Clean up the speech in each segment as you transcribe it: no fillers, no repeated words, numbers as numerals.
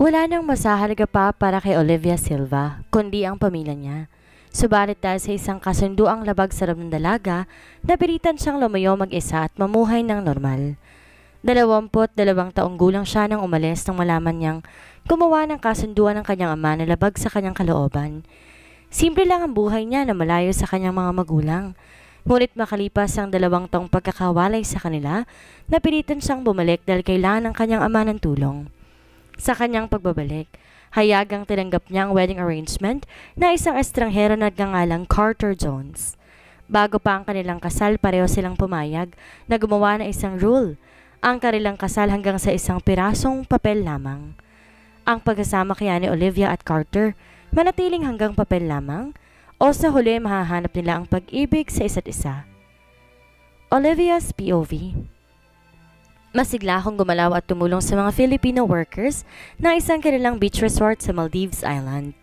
Wala nang masahalaga pa para kay Olivia Silva, kundi ang pamilya niya. Subalit dahil sa isang kasunduang labag sa loob ng dalaga, napilitan siyang lumayo mag-isa at mamuhay ng normal. 22 taong gulang siya nang umalis nang malaman niyang gumawa ng kasunduan ng kanyang ama na labag sa kanyang kalooban. Simple lang ang buhay niya na malayo sa kanyang mga magulang. Ngunit makalipas ang 2 taong pagkakawalay sa kanila, napilitan siyang bumalik dahil kailangan ng kanyang ama ng tulong. Sa kanyang pagbabalik, hayagang tinanggap niya ang wedding arrangement na isang estranghero na nagngangalang Carter Jones. Bago pa ang kanilang kasal, pareho silang pumayag na gumawa ng isang rule, ang kanilang kasal hanggang sa isang pirasong papel lamang. Ang pagkasama kaya ni Olivia at Carter, manatiling hanggang papel lamang, o sa huli mahahanap nila ang pag-ibig sa isa't isa. Olivia's POV. Masigla akong gumalaw at tumulong sa mga Filipino workers na isang kanilang beach resort sa Maldives Island.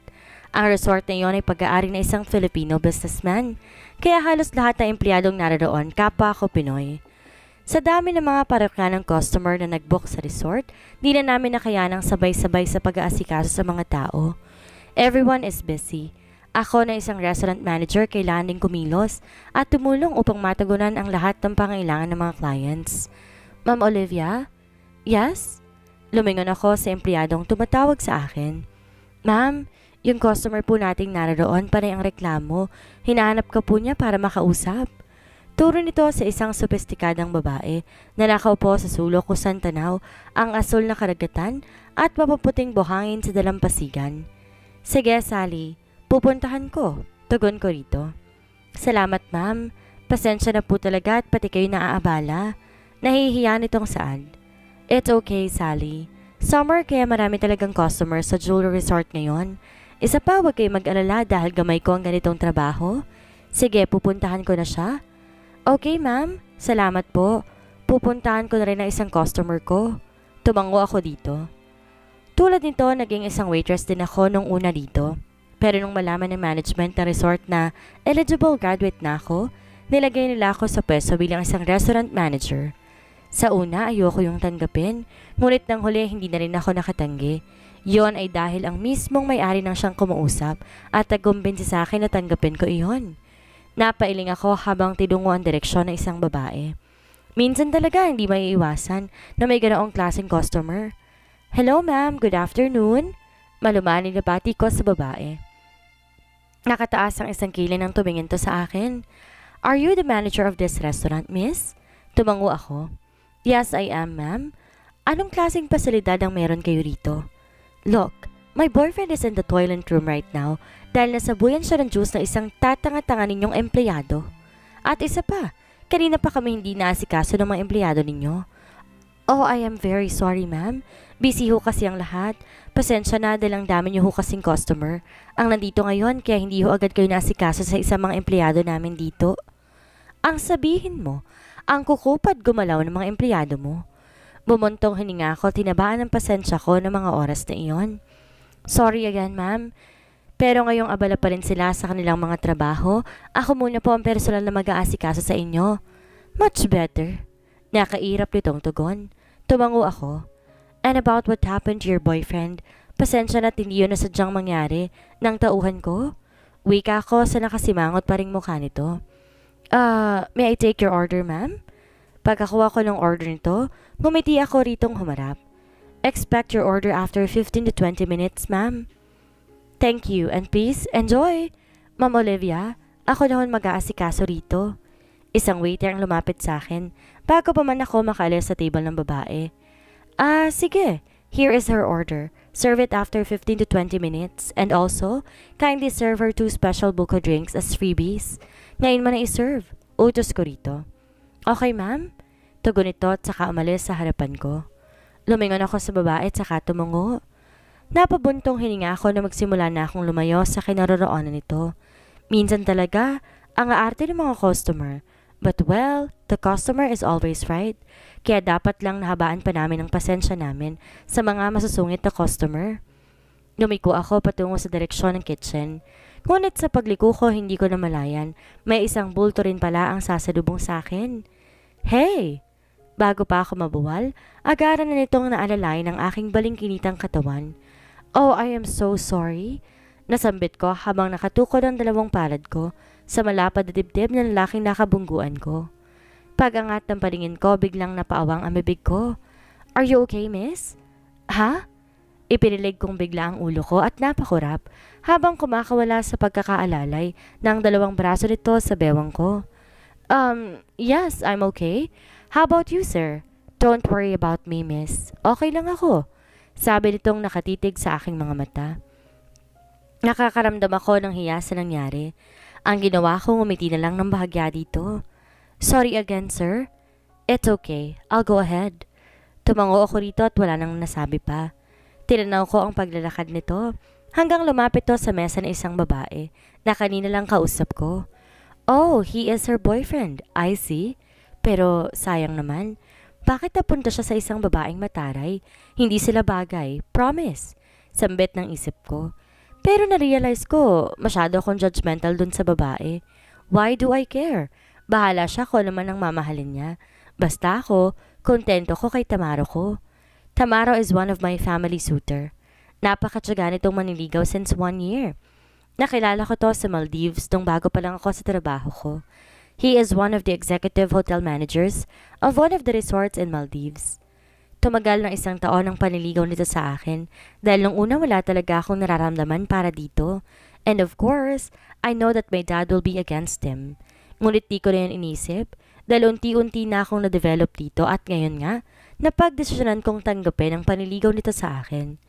Ang resort na iyon ay pag-aari ng isang Filipino businessman, kaya halos lahat ng empleyadong naroon kapwa ko Pinoy. Sa dami ng mga parokyanong customer na nag-book sa resort, di na namin nakayanang sabay-sabay sa pag-aasikaso sa mga tao. Everyone is busy. Ako na isang restaurant manager kailangan ding kumilos at tumulong upang matagunan ang lahat ng pangailangan ng mga clients. Ma'am Olivia? Yes? Lumingon ako sa empleyadong tumatawag sa akin. Ma'am, yung customer po nating naroon panay ang reklamo. Hinahanap ka po niya para makausap. Turo nito sa isang sopistikadang babae na nakaupo sa sulok kung saan tanaw ang asul na karagatan at mapaputing buhangin sa dalampasigan. Sige, Sally. Pupuntahan ko. Tugon ko rito. Salamat, ma'am. Pasensya na po talaga at pati kayo naaabala. Nahihiya nitong saad. It's okay, Sally. Summer kaya marami talagang customers sa jewelry resort ngayon. Isa pa, huwag kayo mag-alala dahil gamay ko ang ganitong trabaho. Sige, pupuntahan ko na siya. Okay, ma'am. Salamat po. Pupuntahan ko na rin ang isang customer ko. Tumango ako dito. Tulad nito, naging isang waitress din ako nung una dito. Pero nung malaman ng management ng resort na eligible graduate na ako, nilagay nila ako sa pwesto bilang isang restaurant manager. Sa una, ayoko yung tanggapin, ngunit nang huli hindi na rin ako nakatanggi. Yon ay dahil ang mismong may-ari nang siyang kumuusap at nagumbinsi sa akin na tanggapin ko iyon. Napailing ako habang tinungo ang direksyon ng isang babae. Minsan talaga hindi maiiwasan na may ganoong klaseng customer. Hello ma'am, good afternoon. Malumani na pati ko sa babae. Nakataas ang isang kilay nang tumingin to sa akin. Are you the manager of this restaurant, miss? Tumango ako. Yes, I am, ma'am. Anong klaseng pasilidad ang meron kayo rito? Look, my boyfriend is in the toilet room right now dahil nasabuyan siya ng juice ng isang tatanga-tanga ninyong empleyado. At isa pa, kanina pa kami hindi naasikaso ng mga empleyado ninyo. Oh, I am very sorry, ma'am. Busy ho kasi ang lahat. Pasensya na dahil ang dami niyo ho kasing customer. Ang nandito ngayon kaya hindi ho agad kayo naasikaso sa isang mga empleyado namin dito. Ang sabihin mo, ang kukupad gumalaw ng mga empleyado mo. Bumuntong hininga ako, tinabaan ng pasensya ko ng mga oras na iyon. Sorry again, ma'am. Pero ngayong abala pa rin sila sa kanilang mga trabaho, ako muna po ang personal na mag-aasikaso sa inyo. Much better. Nakairap nitong tugon. Tumango ako. And about what happened to your boyfriend, pasensya na't hindi yun nasadyang mangyari nang tauhan ko. Wika ako sa nakasimangot pa ring mukha nito. May I take your order, ma'am? Pagkakuha ko ng order nito, ngumiti ako ritong humarap. Expect your order after 15 to 20 minutes, ma'am. Thank you, and please, enjoy. Ma'am Olivia, ako naman mag-aasikaso rito. Isang waiter ang lumapit sa akin, bago pa man ako makaalis sa table ng babae. Sige, here is her order. Serve it after 15 to 20 minutes, and also, kindly serve her 2 special buko drinks as freebies. Ngayon mo na i-serve. Utos ko rito. Okay, ma'am. Tugon ito at saka umalis sa harapan ko. Lumingon ako sa babae at saka tumungo. Napabuntong hininga ako na magsimula na akong lumayo sa kinaroroonan nito. Minsan talaga, ang aarte ng mga customer. But well, the customer is always right. Kaya dapat lang nahabaan pa namin ang pasensya namin sa mga masusungit na customer. Lumiko ako patungo sa direksyon ng kitchen. Ngunit sa pagliko ko hindi ko namalayan, may isang bulto rin pala ang sasalubong sa akin. Hey! Bago pa ako mabuwal, agaran na nitong naalalay ng aking balingkinitang katawan. Oh, I am so sorry. Nasambit ko habang nakatukod ang dalawang palad ko sa malapad na dibdib ng lalaking nakabungguan ko. Pag-angat ng paningin ko, biglang napaawang ang bibig ko. Are you okay, miss? Ha? Ipinilig kong bigla ang ulo ko at napakurap habang kumakawala sa pagkakaalalay ng dalawang braso nito sa bewang ko. Yes, I'm okay. How about you, sir? Don't worry about me, miss. Okay lang ako. Sabi nitong nakatitig sa aking mga mata. Nakakaramdam ako ng hiya sa nangyari. Ang ginawa ko, ngumiti na lang ng bahagya dito. Sorry again, sir. It's okay. I'll go ahead. Tumango ako rito at wala nang nasabi pa. Tinanaw ko ang paglalakad nito hanggang lumapit to sa mesa ng isang babae na kanina lang kausap ko. Oh, he is her boyfriend. I see. Pero sayang naman. Bakit napunta siya sa isang babaeng mataray? Hindi sila bagay. Promise. Sambit ng isip ko. Pero na-realize ko, masyado akong judgmental dun sa babae. Why do I care? Bahala siya kung naman ang mamahalin niya. Basta ako, kontento ko kay Tamaro ko. Tamaro is one of my family suitor. Napakatsaga nitong maniligaw since 1 year. Nakilala ko to sa Maldives nung bago pa lang ako sa trabaho ko. He is one of the executive hotel managers of one of the resorts in Maldives. Tumagal ng 1 taon ang panliligaw nito sa akin dahil nung una wala talaga akong nararamdaman para dito. And of course, I know that my dad will be against him. Ngunit di ko rin inisip dahil unti-unti na akong na-develop dito at ngayon nga, napagdesisyonan kong tanggapin ang panliligaw nito sa akin.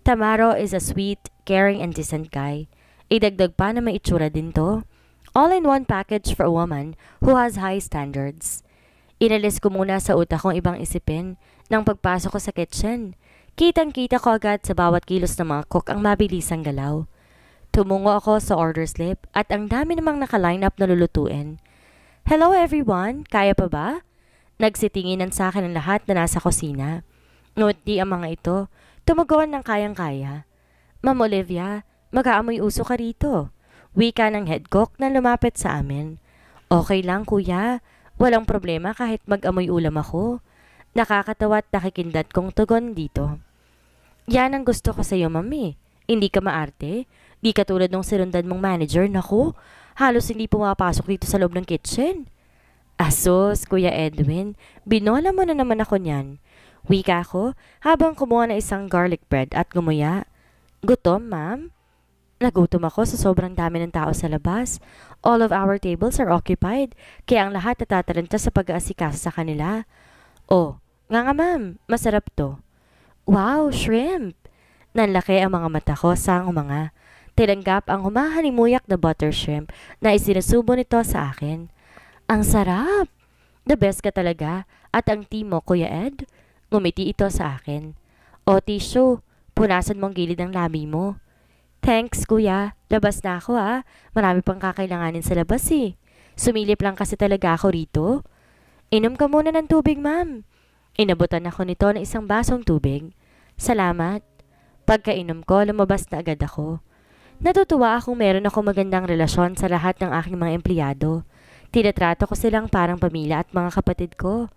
Tamaro is a sweet, caring and decent guy. Idagdag pa na may itsura din to. All-in-one package for a woman who has high standards. Inalis ko muna sa utak kong ibang isipin nang pagpasok ko sa kitchen. Kitang-kita ko agad sa bawat kilos ng mga cook ang mabilisang galaw. Tumungo ako sa order slip at ang dami namang naka-line up na lulutuin. Hello everyone, kaya pa ba? Nagsitinginan sa akin ang lahat na nasa kusina. Ngunit di ang mga ito, tumugon ng kayang-kaya. Ma'am Olivia, mag-aamoy uso ka rito. Wika ng head cook na lumapit sa amin. Okay lang kuya, walang problema kahit mag-amoy ulam ako. Nakakatawa at nakikindat kong tugon dito. Yan ang gusto ko sa iyo mami. Hindi ka maarte. Di katulad nung sinundan mong manager, naku. Halos hindi pumapasok dito sa loob ng kitchen. Asos, Kuya Edwin, binola mo na naman ako niyan. Wika ko habang kumuha na isang garlic bread at gumuya. Gutom, ma'am? Nagutom ako sa sobrang dami ng tao sa labas. All of our tables are occupied, kaya ang lahat natatalanta sa pag-aasikaso sa kanila. Oh, nga ma'am, masarap to. Wow, shrimp! Nanlaki ang mga mata ko sa umanga. Tinanggap ang humahalimuyak na butter shrimp na isinusubo nito sa akin. Ang sarap! The best ka talaga. At ang tea mo, Kuya Ed? Ngumiti ito sa akin. O tissue, punasan mong gilid ng labi mo. Thanks, kuya. Labas na ako Marami pang kakailanganin sa labas eh. Sumilip lang kasi talaga ako rito. Inom ka muna ng tubig, ma'am. Inabutan ako nito ng isang basong tubig. Salamat. Pagkainom ko, lumabas na agad ako. Natutuwa akong meron ako magandang relasyon sa lahat ng aking mga empleyado. Tinatrato ko silang parang pamilya at mga kapatid ko.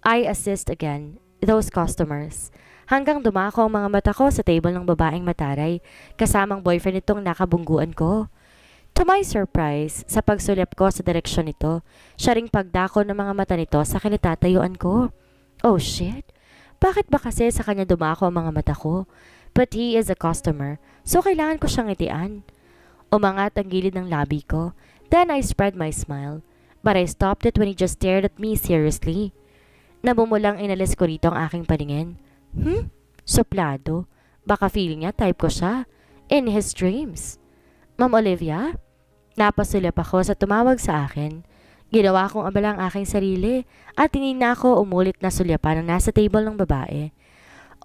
I assist again those customers. Hanggang dumako ang mga mata ko sa table ng babaeng mataray, kasamang boyfriend itong nakabungguan ko. To my surprise, sa pagsulap ko sa direksyon nito, siya ring pagdako ng mga mata nito sa kinatatayuan ko. Oh shit! Bakit ba kasi sa kanya dumako ang mga mata ko? But he is a customer, so kailangan ko siyang ngitian. Umangat ang gilid ng labi ko, then I spread my smile. But I stopped it when he just stared at me seriously. Namumulang inalis ko rito ang aking paningin. Suplado. Baka feeling niya type ko siya. In his dreams. Ma'am Olivia? Napasulap ako sa tumawag sa akin. Ginawa kong abala ang aking sarili at hindi na ako umulit na sulyapan ang nasa table ng babae.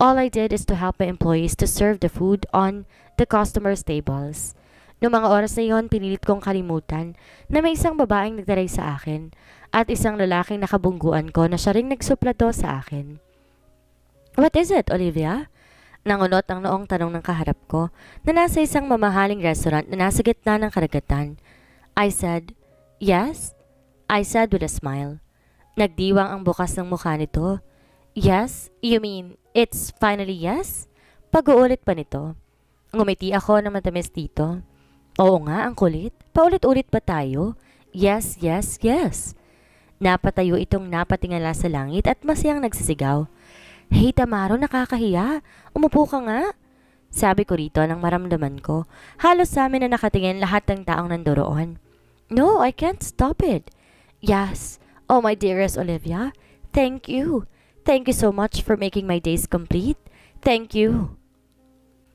All I did is to help my employees to serve the food on the customers' tables. Noong mga oras na iyon, pinilit kong kalimutan na may isang babaeng nagdaray sa akin at isang lalaking nakabungguan ko na siya ring nagsuplado sa akin. What is it, Olivia? Nangunot ang noong tanong ng kaharap ko na nasa isang mamahaling restaurant na nasa gitna ng karagatan. I said, yes? I said with a smile. Nagdiwang ang bukas ng mukha nito. Yes? You mean, it's finally yes? Pag-uulit pa nito. Ngumiti ako ng matamis dito. Oo nga, ang kulit. Paulit-ulit pa tayo? Yes, yes, yes. Napatayo itong napatingala sa langit at masayang nagsisigaw. Hey Tamaro, nakakahiya. Umupo ka nga. Sabi ko rito nang maramdaman ko. Halos sa amin na nakatingin lahat ng taong nandoroon. No, I can't stop it. Yes. Oh my dearest Olivia. Thank you. Thank you so much for making my days complete. Thank you.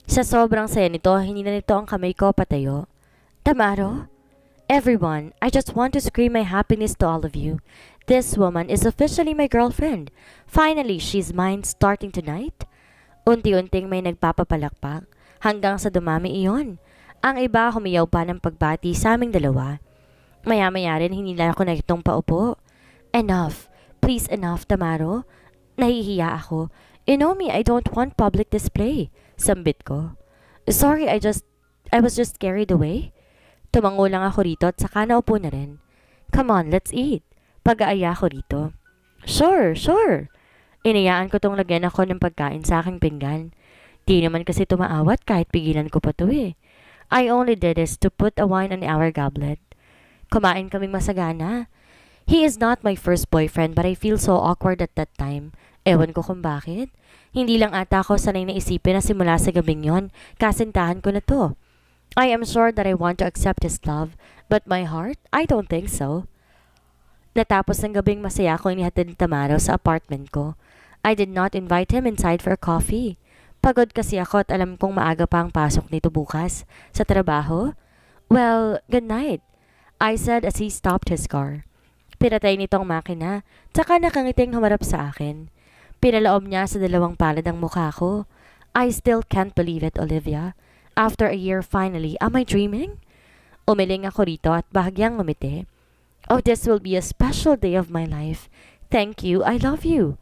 Sa sobrang saya nito, hindi na nito ang kamay ko patayo. Tamaro? Everyone, I just want to scream my happiness to all of you. This woman is officially my girlfriend. Finally, she's mine starting tonight. Unti-unting may nagpapapalakpak hanggang sa dumami iyon. Ang iba humiyaw pa ng pagbati sa aming dalawa. Maya-maya rin hindi na ako na itong paupo. Enough. Please enough, Tamaro. Nahihiya ako. You know me, I don't want public display. Sambit ko. Sorry, I was just carried away. Tumango lang ako rito at saka naupo na rin. Come on, let's eat. Pag-aaya ko rito. Sure, sure. Inayaan ko tong lagyan ako ng pagkain sa aking pinggan. Di naman kasi tumaawat kahit pigilan ko pa to eh. I only did this to put a wine on our goblet. Kumain kaming masagana. He is not my first boyfriend but I feel so awkward at that time. Ewan ko kung bakit. Hindi lang ata ako sanay na isipin na simula sa gabing yon, kasintahan ko na to. I am sure that I want to accept his love, but my heart, I don't think so. Natapos ng gabing masaya ko inihatid ni Tamaro sa apartment ko. I did not invite him inside for coffee. Pagod kasi ako at alam kong maaga pa ang pasok nito bukas. Sa trabaho? Well, good night, I said as he stopped his car. Pinatay nitong makina, tsaka nakangiting humarap sa akin. Pinalaob niya sa dalawang palad ang mukha ko. I still can't believe it, Olivia. After a year, finally, am I dreaming? Umiling ako rito at bahagyang ngumiti. Oh, this will be a special day of my life. Thank you, I love you.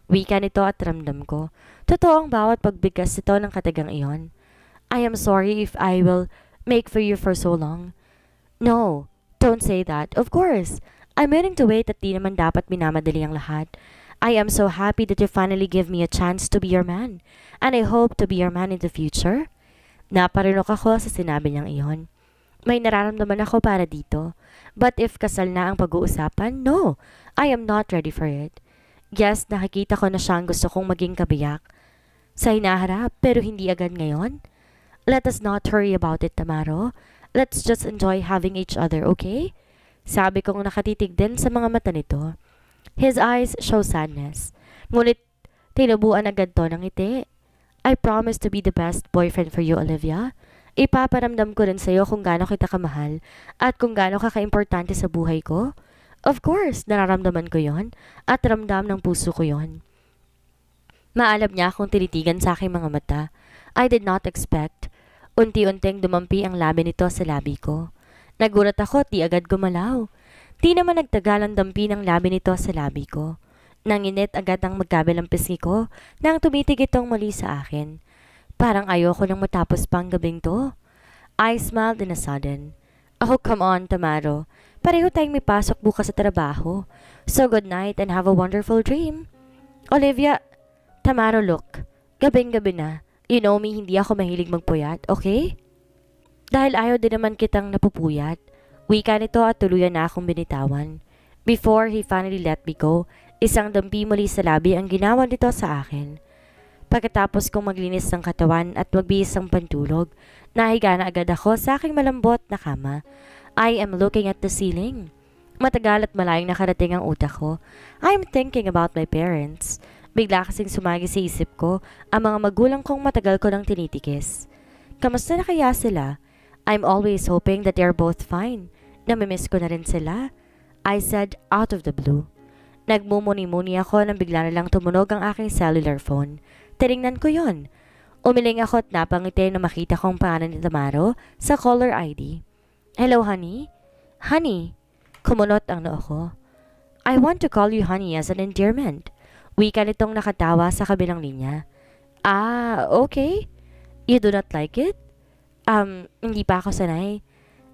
Wika nito at ramdam ko. Totoo ang bawat pagbigkas nito ng katagang iyon. I am sorry if I will make for you for so long. No, don't say that. Of course, I'm willing to wait at di naman dapat minamadali ang lahat. I am so happy that you finally give me a chance to be your man. And I hope to be your man in the future. Naparinok ako sa sinabi niyang iyon. May nararamdaman ako para dito. But if kasal na ang pag-uusapan, no, I am not ready for it. Yes, nakikita ko na siyang gusto kong maging kabiyak. Sa hinaharap, pero hindi agad ngayon. Let us not hurry about it, Tamaro. Let's just enjoy having each other, okay? Sabi kong nakatitig din sa mga mata nito. His eyes show sadness. Ngunit tinubuan agad to ng ngiti. I promise to be the best boyfriend for you, Olivia. Ipaparamdam ko rin sa'yo kung gaano kita kamahal at kung gaano ka kaimportante sa buhay ko. Of course, nararamdaman ko yon at ramdam ng puso ko yon. Maalab niya akong tinitigan sa aking mga mata. I did not expect. Unti-unting dumampi ang labi nito sa labi ko. Nagulat ako at di agad gumalaw. Di naman nagtagal ang dampi ng labi nito sa labi ko. Nanginit agad ang magkabilang pisngi ko nang tumitig itong muli sa akin. Parang ayoko nang matapos pang gabing to. I smiled in a sudden. Oh, come on, Tamaro. Pareho tayong may pasok bukas sa trabaho. So good night and have a wonderful dream. Olivia, Tamaro, look. Gabing-gabi na. You know me, hindi ako mahilig magpuyat, okay? Dahil ayaw din naman kitang napupuyat. Wika nito at tuluyan na akong binitawan. Before he finally let me go, isang dampi muli sa labi ang ginawa nito sa akin. Pagkatapos kong maglinis ng katawan at magbihis ng pantulog, nahiga na agad ako sa aking malambot na kama. I am looking at the ceiling. Matagal at malayong nakarating ang utak ko. I am thinking about my parents. Bigla kasing sumagi sa isip ko ang mga magulang kong matagal ko nang tinitikis. Kamusta na kaya sila? I'm always hoping that they're both fine. Namimiss ko na rin sila. I said out of the blue. Nagmumuni-muni ako nang bigla na lang tumunog ang aking cellular phone. Tinignan ko yon. Umiling ako at napangiti na makita kong pangalan ni Tamaro sa caller ID. Hello, honey? Honey? Kumunot ang noo ko. I want to call you honey as an endearment. Wika nitong nakatawa sa kabilang linya. Ah, okay. You do not like it? Hindi pa ako sanay.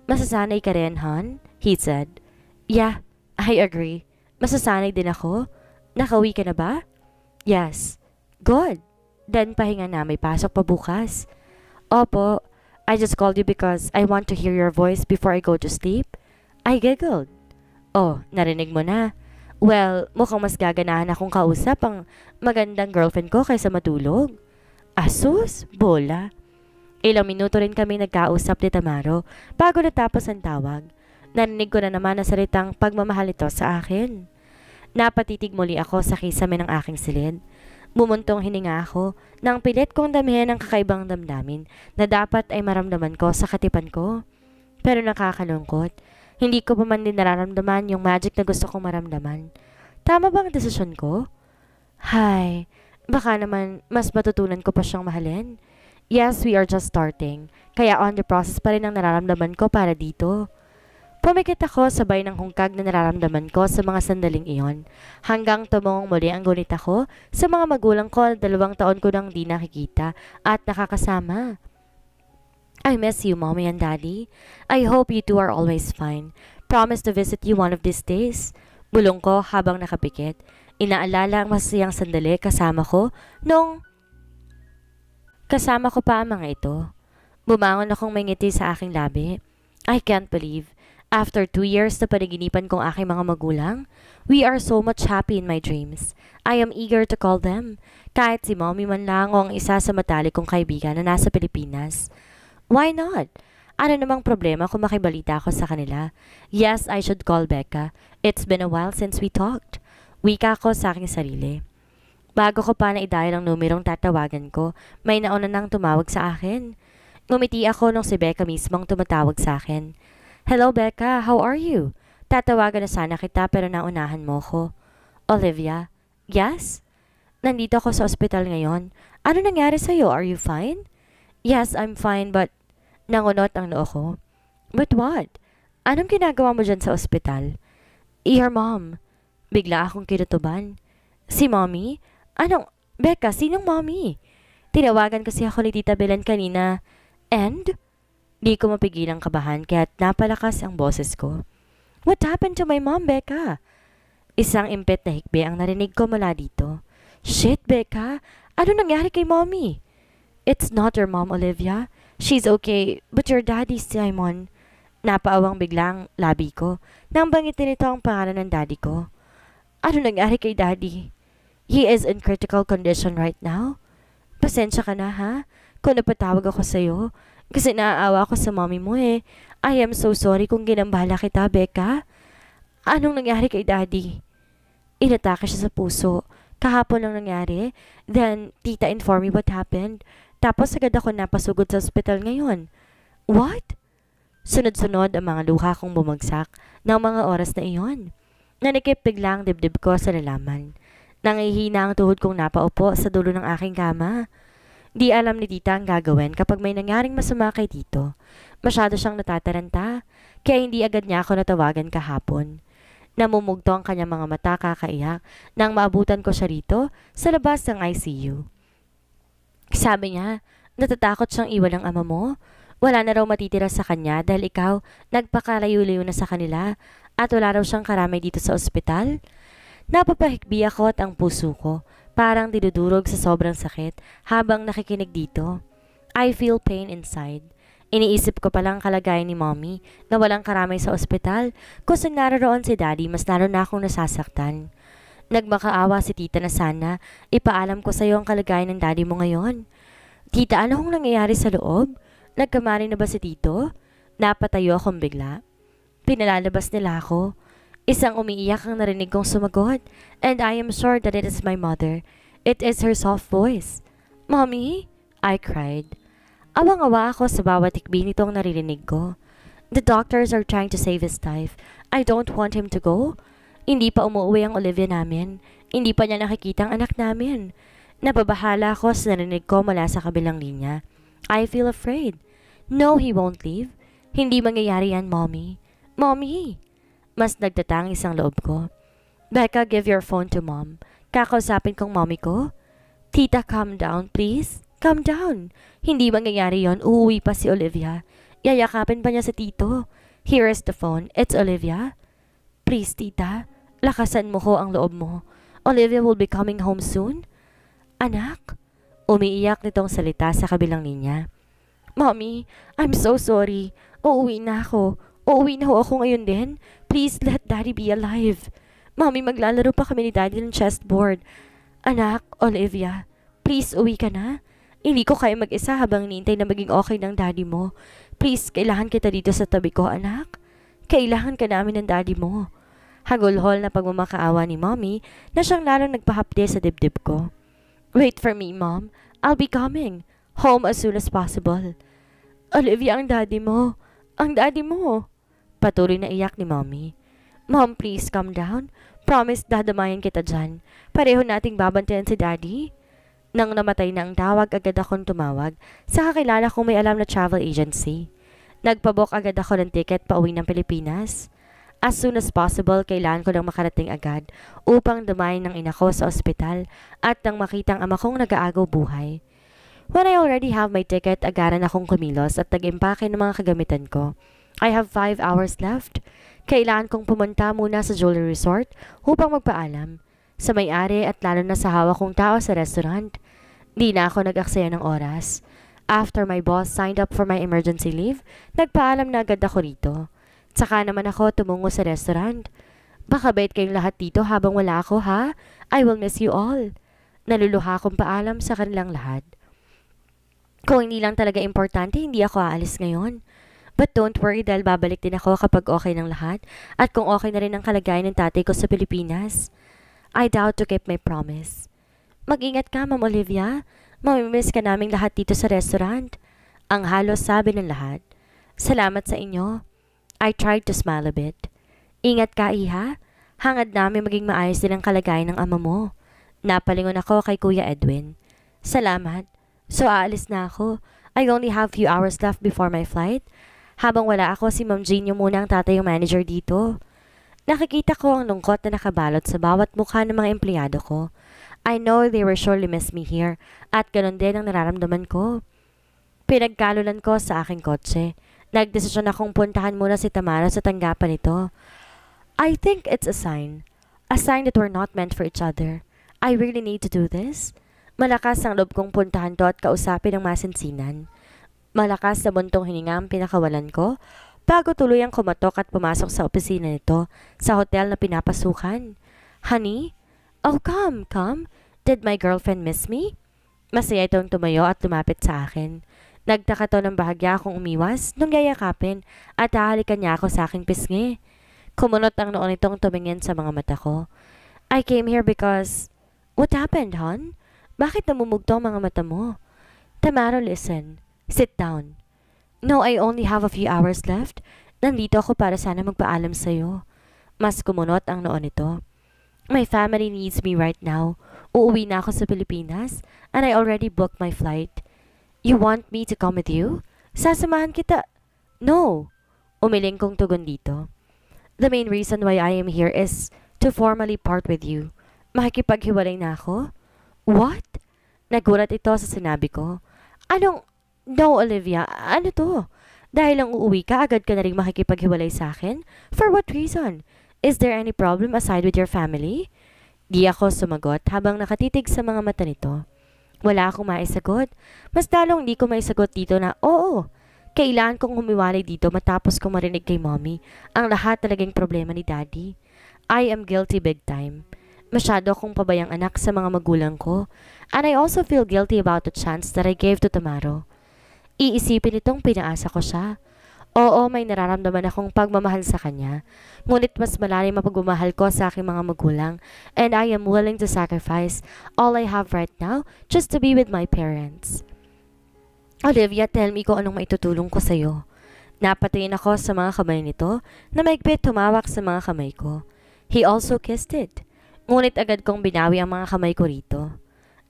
Masasanay ka rin, hon? He said. Yeah, I agree. Masasanay din ako. Nakauwi ka na ba? Yes. Good. Then pahinga na, may pasok pa bukas. Opo, I just called you because I want to hear your voice before I go to sleep. I giggled. Oh, narinig mo na. Well, mukhang mas gaganahan akong kausap ang magandang girlfriend ko kaysa matulog. Asus, bola. Ilang minuto rin kami nagkausap ni Tamaro bago natapos ang tawag. Narinig ko na naman na salitang pagmamahal ito sa akin. Napatitig muli ako sa kisame ng aking silid. Bumuntong hininga ako nang pilit kong damihan ng kakaibang damdamin na dapat ay maramdaman ko sa katipan ko. Pero nakakalungkot, hindi ko pa man din nararamdaman yung magic na gusto kong maramdaman. Tama bang desisyon ko? Hay, baka naman mas matutunan ko pa siyang mahalin. Yes, we are just starting, kaya on the process pa rin ang nararamdaman ko para dito. Pumikit ako sabay ng hungkag na nararamdaman ko sa mga sandaling iyon, hanggang tumungong muli ang gunit ako sa mga magulang ko na 2 taon ko nang di nakikita at nakakasama. I miss you, Mommy and Daddy. I hope you two are always fine. Promise to visit you one of these days. Bulong ko habang nakapikit. Inaalala ang masayang sandali kasama ko kasama ko pa ang mga ito. Bumangon akong may ngiti sa aking labi. I can't believe. After 2 years na panaginipan kong aking mga magulang, we are so much happy in my dreams. I am eager to call them. Kahit si Mommy man lang o ang isa sa matalik kong kaibigan na nasa Pilipinas. Why not? Ano namang problema kung makibalita ako sa kanila? Yes, I should call Becca. It's been a while since we talked. Wika ko sa aking sarili. Bago ko pa na-dial ang numerong tatawagan ko, may nauna nang tumawag sa akin. Ngumiti ako nung si Becca mismong tumatawag sa akin. Hello Becca, how are you? Tatawagan na sana kita pero naunahan mo ko. Olivia? Yes? Nandito ako sa ospital ngayon. Ano nangyari sa'yo? Are you fine? Yes, I'm fine but nangunot ang noo ko. But what? Anong ginagawa mo dyan sa ospital? Your mom. Bigla akong kinutuban. Si mommy? Anong? Becca, sinong mommy? Tinawagan kasi ako ni Tita Belen kanina. And? Di ko mapigilang kabahan kaya't napalakas ang boses ko. What happened to my mom, Becca? Isang impet na hikbi ang narinig ko mula dito. Shit, Becca! Ano nangyari kay mommy? It's not your mom, Olivia. She's okay, but your daddy, Simon. Napaawang biglang labi ko nang bangitin nito ang pangalan ng daddy ko. Ano nangyari kay daddy? He is in critical condition right now. Pasensya ka na, ha? Kung napatawag ako sa'yo. Kasi naaawa ko sa mommy mo eh. I am so sorry kung ginambala kita, Becca. Anong nangyari kay daddy? Inatake siya sa puso. Kahapon lang nangyari. Then, tita informed me what happened. Tapos agad ako napasugod sa ospital ngayon. What? Sunod-sunod ang mga luha kong bumagsak ng mga oras na iyon. Nanikip bigla ang dibdib ko sa lalaman. Nangihina ang tuhod kong napaupo sa dulo ng aking kama. Di alam ni tita ang gagawin kapag may nangyaring masama kay tito. Masyado siyang natataranta, kaya hindi agad niya ako natawagan kahapon. Namumugto ang kanyang mga mata kakaiyak nang maabutan ko siya rito sa labas ng ICU. Sabi niya, natatakot siyang iwan ng ama mo. Wala na raw matitira sa kanya dahil ikaw nagpakalayo-layo na sa kanila at wala raw siyang karamay dito sa ospital. Napapahikbi ako at ang puso ko parang dinudurog sa sobrang sakit habang nakikinig dito. I feel pain inside. Iniisip ko palang kalagayan ni mommy na walang karamay sa ospital. Kung saan naroon si daddy, mas lalo na akong nasasaktan. Nagmakaawa si tita na sana ipaalam ko sa iyo ang kalagayan ng daddy mo ngayon. Tita, ano hong nangyayari sa loob? Nagkamali na ba si tito? Napatayo akong bigla. Pinalalabas nila ako. Isang umiiyak ang narinig kong sumagot, and I am sure that it is my mother. It is her soft voice. Mommy? I cried. Awang-awa ako sa bawat tikbi nitong naririnig ko. The doctors are trying to save his life. I don't want him to go. Hindi pa umuwi ang Olivia namin. Hindi pa niya nakikita ang anak namin. Nababahala ako sa narinig ko mula sa kabilang linya. I feel afraid. No, he won't leave. Hindi mangyayari yan, Mommy. Mommy! Mas nagtatangis ang loob ko. Becca, give your phone to mom. Kakausapin kong mommy ko. Tita, calm down, please. Calm down. Hindi mangyayari yon. Uuwi pa si Olivia. Yayakapin pa niya sa tito. Here is the phone. It's Olivia. Please, tita. Lakasan mo ko ang loob mo. Olivia will be coming home soon. Anak? Umiiyak nitong salita sa kabilang linya. Mommy, I'm so sorry. Uuwi na ako. Uuwi na ho ako ngayon din. Please let Daddy be alive. Mommy, maglalaro pa kami ni Daddy ng chessboard. Anak, Olivia, please uwi ka na. Hindi ko kaya mag-isa habang nintay na maging okay ng Daddy mo. Please, kailangan kita dito sa tabi ko, anak. Kailangan ka namin ng Daddy mo. Hagulhol na pagmamakaawa ni Mommy na siyang lalong nagpahapde sa dibdib ko. Wait for me, Mom. I'll be coming. Home as soon as possible. Olivia, ang Daddy mo. Ang Daddy mo. Patuloy na iyak ni Mommy. Mom, please calm down. Promise dadamayan kita dyan. Pareho nating babantayan si Daddy. Nang namatay na ang tawag, agad akong tumawag sa kakilala kong may alam na travel agency. Nagpabook agad ako ng ticket pauwi ng Pilipinas. As soon as possible, kailangan ko lang makarating agad upang dumayin ng ina ko sa ospital at nang makitang ama kong nag-aagaw buhay. When I already have my ticket, agaran akong kumilos at nag-impake ng mga kagamitan ko. I have 5 hours left. Kailangan kong pumunta muna sa jewelry resort upang magpaalam sa may-ari at lalo na sa hawak kong tao sa restaurant. Di na ako nag-aksaya ng oras. After my boss signed up for my emergency leave, nagpaalam na agad ako rito. Tsaka naman ako tumungo sa restaurant. Baka bait kayong lahat dito habang wala ako, ha? I will miss you all. Naluluha akong paalam sa kanilang lahat. Kung hindi lang talaga importante, hindi ako aalis ngayon. But don't worry dahil babalik din ako kapag okay ng lahat at kung okay na rin ang kalagayan ng tatay ko sa Pilipinas. I doubt to keep my promise. Mag-ingat ka, Ma'am Olivia. Mamimiss ka naming lahat dito sa restaurant. Ang halos sabi ng lahat. Salamat sa inyo. I tried to smile a bit. Ingat ka, Iha. Hangad namin maging maayos din ang kalagayan ng ama mo. Napalingon ako kay Kuya Edwin. Salamat. So aalis na ako. I only have few hours left before my flight. Habang wala ako, si Ma'am Jean yung muna ang tatay yung manager dito. Nakikita ko ang lungkot na nakabalot sa bawat mukha ng mga empleyado ko. I know they will surely miss me here at ganun din ang nararamdaman ko. Pinagkalulan ko sa aking kotse. Nagdesisyon akong puntahan muna si Tamara sa tanggapan nito. I think it's a sign. A sign that we're not meant for each other. I really need to do this. Malakas ang loob kong puntahan to at kausapin ang masinsinan. Malakas na buntong hininga ang pinakawalan ko bago tuluyang kumatok at pumasok sa opisina nito sa hotel na pinapasukan. Honey? Oh, come. Did my girlfriend miss me? Masaya itong tumayo at lumapit sa akin. Nagtaka to ng bahagya akong umiwas nung yayakapin at hahalikan niya ako sa aking pisngi. Kumunot ang noon itong tumingin sa mga mata ko. I came here because... What happened, hon? Bakit namumugto ang mga mata mo? Tamara, listen. Sit down. No, I only have a few hours left. Nandito ako para sana magpaalam sa'yo. Mas kumunot ang noon ito. My family needs me right now. Uuwi na ako sa Pilipinas and I already booked my flight. You want me to come with you? Sasamahan kita. No. Umiling kong tugon dito. The main reason why I am here is to formally part with you. Makikipaghiwalay na ako? What? Nagulat ito sa sinabi ko. Anong... No, Olivia. Ano to? Dahil lang uuwi ka, agad ka na rin makikipaghiwalay sa akin? For what reason? Is there any problem aside with your family? Di ako sumagot habang nakatitig sa mga mata nito. Wala akong maisagot. Mas lalong di ko maisagot dito na, oo, kailangan kong humiwalay dito matapos kong marinig kay Mommy ang lahat talagang problema ni Daddy. I am guilty big time. Masyado akong pabayang anak sa mga magulang ko. And I also feel guilty about the chance that I gave to Tamaro. Iisipin itong pinaasa ko siya. Oo, may nararamdaman akong pagmamahal sa kanya. Ngunit mas malalim ang pagmamahal ko sa aking mga magulang and I am willing to sacrifice all I have right now just to be with my parents. Olivia, tell me kung anong maitutulong ko sa'yo. Napatingin ako sa mga kamay nito na maigpit tumawak sa mga kamay ko. He also kissed it. Ngunit agad kong binawi ang mga kamay ko rito.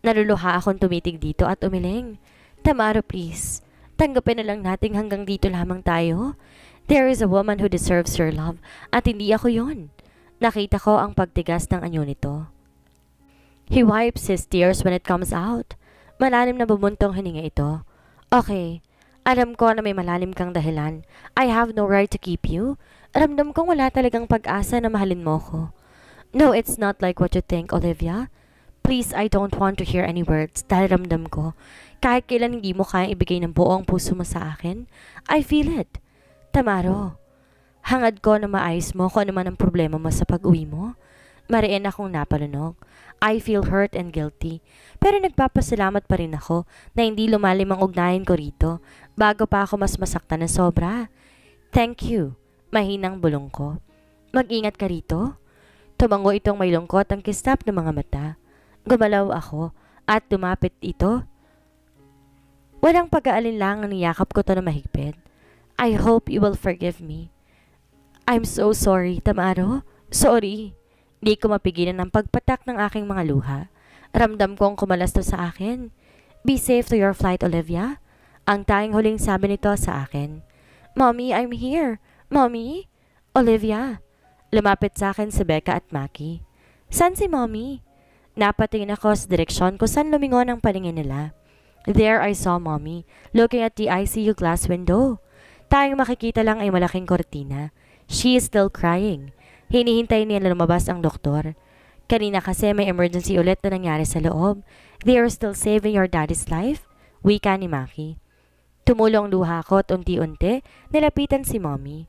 Naluluha akong tumitig dito at umiling. Tamara, please. Tanggapin na lang natin hanggang dito lamang tayo. There is a woman who deserves your love at hindi ako yon. Nakita ko ang pagtigas ng anyo nito. He wipes his tears when it comes out. Malalim na bumuntong hininga ito. Okay, alam ko na may malalim kang dahilan. I have no right to keep you. Ramdam kong wala talagang pag-asa na mahalin mo ko. No, it's not like what you think, Olivia. Please, I don't want to hear any words dahil ramdam ko. Kahit kailan hindi mo kaya ibigay ng buong puso mo sa akin, I feel it. Tamaro, hangad ko na maayos mo kung ano man ang problema mo sa pag-uwi mo. Mariin akong napalunok. I feel hurt and guilty. Pero nagpapasalamat pa rin ako na hindi lumalim ang ugnayan ko rito bago pa ako mas masaktan na sobra. Thank you. Mahinang bulong ko. Mag-ingat ka rito. Tumango itong may lungkot ang kislap ng mga mata. Gumalaw ako at dumapit ito. Walang pag-aalinlangang niyakap ko to na mahigpit. I hope you will forgive me. I'm so sorry, Tamaro. Sorry. Di ko mapigilan ang pagpatak ng aking mga luha. Ramdam kong kumalas to sa akin. Be safe to your flight, Olivia. Ang tanging huling sabi nito sa akin. Mommy, I'm here. Mommy? Olivia. Lumapit sa akin si Becca at Maki. San si Mommy? Napatingin ako sa direksyon kung saan lumingon ang paningin nila. There I saw Mommy, looking at the ICU glass window. Tayong makikita lang ay malaking kortina. She is still crying. Hinihintay niya na lumabas ang doktor. Kanina kasi may emergency ulit na nangyari sa loob. They are still saving your daddy's life? Wika ni Maki. Tumulong luha ko at unti-unti, nilapitan si Mommy.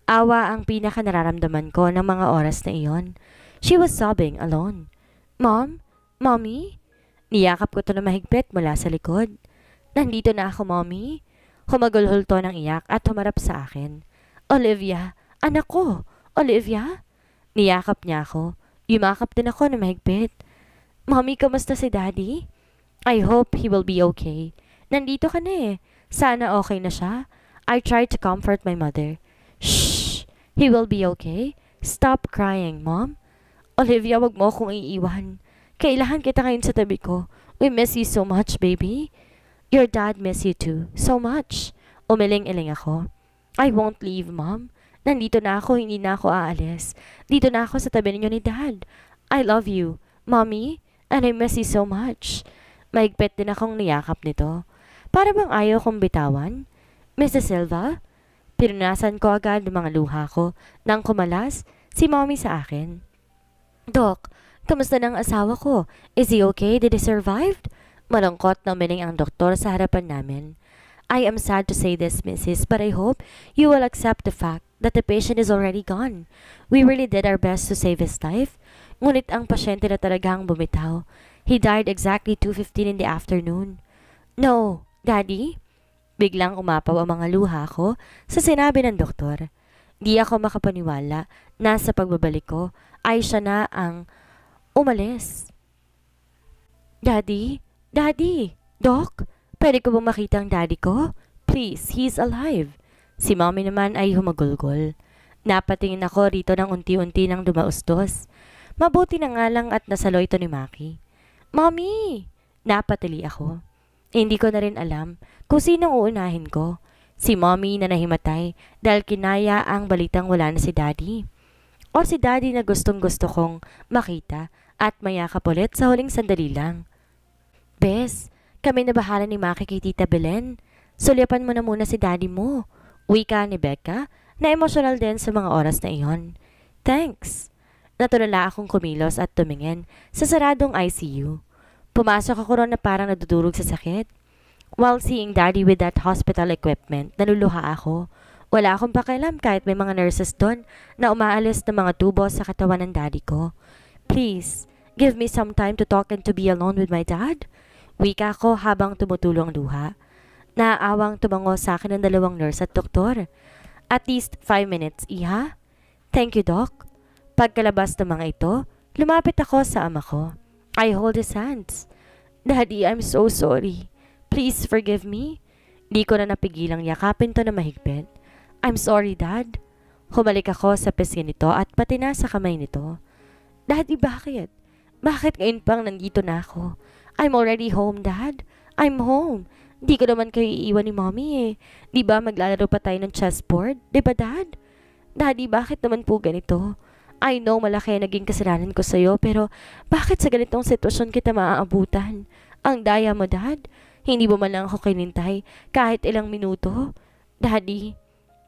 Awa ang pinaka nararamdaman ko ng mga oras na iyon. She was sobbing alone. Mom? Mommy? Niyakap ko to na mahigpit mula sa likod. Nandito na ako, Mommy. Humagulhol to ng iyak at humarap sa akin. Olivia, anak ko. Olivia? Niyakap niya ako. Yumakap din ako na mahigpit. Mommy, kamusta si Daddy? I hope he will be okay. Nandito ka na eh. Sana okay na siya. I tried to comfort my mother. Shh! He will be okay. Stop crying, Mom. Olivia, wag mo akong iiwan. Kailangan kita ngayon sa tabi ko. We miss you so much, baby. Your dad miss you too. So much. Umiling-iling ako. I won't leave, Mom. Nandito na ako, hindi na ako aalis. Dito na ako sa tabi ninyo ni Dad. I love you, Mommy, and I miss you so much. Mahigpit din akong niyakap nito. Para bang ayaw kong bitawan? Mrs. Silva? Pinunasan ko agad ang mga luha ko nang kumalas si Mommy sa akin. Doc, kamusta ng asawa ko? Is he okay? Did he survive? Malungkot na umiling ang doktor sa harapan namin. I am sad to say this, Mrs., but I hope you will accept the fact that the patient is already gone. We really did our best to save his life. Ngunit ang pasyente na talagang bumitaw. He died exactly 2:15 in the afternoon. No, Daddy? Biglang umapaw ang mga luha ko sa sinabi ng doktor. Di ako makapaniwala na sa pagbabalik ko ay siya na ang umalis. Daddy? Daddy? Doc? Pwede ko bang makita ang daddy ko? Please, he's alive. Si Mommy naman ay humagulgol. Napatingin ako rito ng unti-unti nang dumaustos. Mabuti na nga lang at nasaloy to ni Maki. Mommy! Napatili ako. Hindi ko na rin alam kung sinong uunahin ko. Si Mommy na nahimatay dahil kinaya ang balitang wala na si Daddy. O si Daddy na gustong-gusto kong makita at mayakap ulit sa huling sandali lang. Bes, kami na bahala ni Maki kay Tita Belen. Sulyapan mo na muna si Daddy mo. Wika ni Becca na emosyonal din sa mga oras na iyon. Thanks. Natulala akong kumilos at tumingin sa saradong ICU. Pumasok ako ron na parang nadudurog sa sakit. While seeing Daddy with that hospital equipment, naluluha ako. Wala akong pakialam kahit may mga nurses doon na umaalis ng mga tubo sa katawan ng Daddy ko. Please, give me some time to talk and to be alone with my dad. Wika ko habang tumutulong luha. Naaawang tumango sa akin ng dalawang nurse at doktor. At least 5 minutes, Iha? Thank you, Doc. Pagkalabas ng mga ito, lumapit ako sa ama ko. I hold his hands. Daddy, I'm so sorry. Please forgive me. Di ko na napigilang yakapin to na mahigpit. I'm sorry, Dad. Humalik ako sa pisngi nito at pati na sa kamay nito. Daddy, bakit? Bakit ngayon pang nandito na ako? I'm already home, Dad. I'm home. Di ko naman kayo iiwan ni Mommy eh. Di ba maglalaro pa tayo ng chessboard? Di ba, Dad? Daddy, bakit naman po ganito? I know malaki naging kasalanan ko sa'yo, pero bakit sa ganitong sitwasyon kita maaabutan? Ang daya mo, Dad. Hindi mo man lang ako kinintay kahit ilang minuto. Daddy,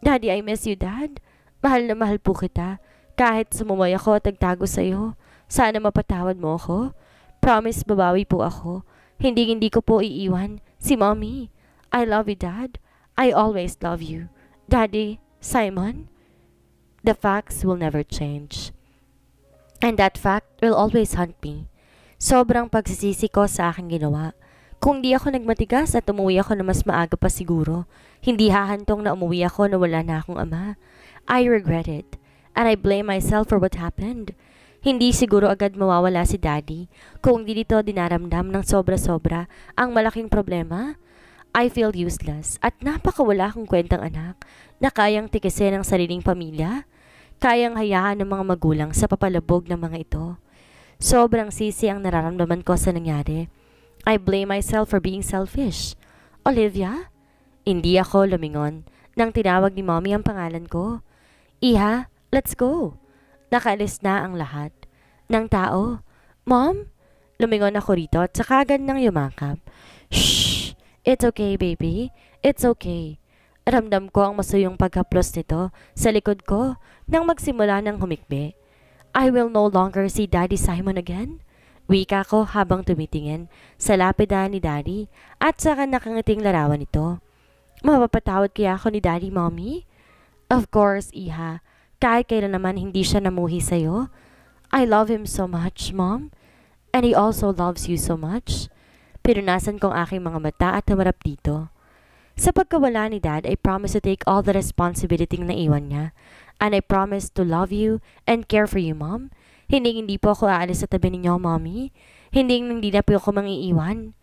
I miss you, Dad. Mahal na mahal po kita. Kahit sumuway ako at nagtago sa'yo, sana mapatawad mo ako. Promise babawi po ako. Hindi ko po iiwan si Mommy. I love you, Dad. I always love you. Daddy, Simon. The facts will never change. And that fact will always haunt me. Sobrang pagsisisi ko sa aking ginawa. Kung di ako nagmatigas at umuwi ako na mas maaga pa siguro, hindi hahantong na umuwi ako na wala na akong ama. I regret it. And I blame myself for what happened. Hindi siguro agad mawawala si Daddy kung di dito dinaramdam ng sobra-sobra ang malaking problema. I feel useless at napakawala akong kwentang anak na kayang tikisin ang sariling pamilya. Kayang hayaan ng mga magulang sa papalabog ng mga ito. Sobrang sisi ang nararamdaman ko sa nangyari. I blame myself for being selfish. Olivia? Hindi ako lumingon nang tinawag ni Mommy ang pangalan ko. Iha, let's go. Nakaalis na ang lahat ng tao. Mom? Lumingon ako rito at saka agad nang yumakap. Shh! It's okay, baby. It's okay. Ramdam ko ang masuyong paghaplos nito sa likod ko nang magsimula ng humikbi. I will no longer see Daddy Simon again. Wika ko habang tumitingin sa lapida ni Daddy at saka nakangiting larawan nito. Mapapatawad kaya ako ni Daddy, Mommy? Of course, Iha. Kahit kailan naman hindi siya namuhi sa'yo. I love him so much, Mom. And he also loves you so much. Pinunasan kong aking mga mata at humarap dito. Sa pagkawala ni Dad, I promise to take all the responsibility na iwan niya. And I promise to love you and care for you, Mom. Hindi po ako aalis sa tabi ninyo, Mommy. Hindi na po ako mangiiwan.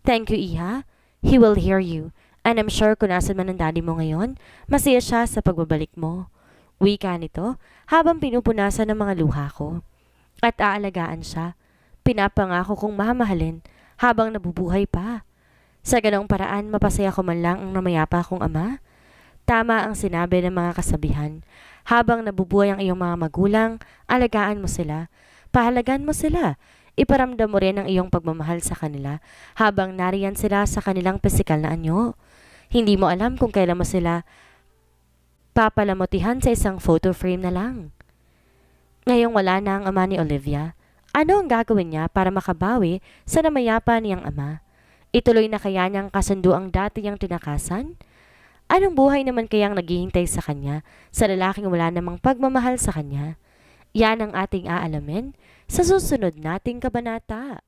Thank you, Iha. He will hear you. And I'm sure kung nasan man ang Daddy mo ngayon, masaya siya sa pagbabalik mo. Wika nito habang pinupunasan ng mga luha ko. At aalagaan siya. Pinapangako kong mamahalin habang nabubuhay pa. Sa ganong paraan, mapasaya ko man lang ang namayapa kong ama. Tama ang sinabi ng mga kasabihan. Habang nabubuhay ang iyong mga magulang, alagaan mo sila. Pahalagan mo sila. Iparamdam mo rin ang iyong pagmamahal sa kanila habang nariyan sila sa kanilang pisikal na anyo. Hindi mo alam kung kailan mo sila papalamutihan sa isang photo frame na lang. Ngayong wala na ang ama ni Olivia, ano ang gagawin niya para makabawi sa namayapa niyang ama? Ituloy na kaya niyang kasundo ang dati niyang tinakasan? Anong buhay naman kayang naghihintay sa kanya sa lalaking wala namang pagmamahal sa kanya? Yan ang ating aalamin sa susunod nating kabanata.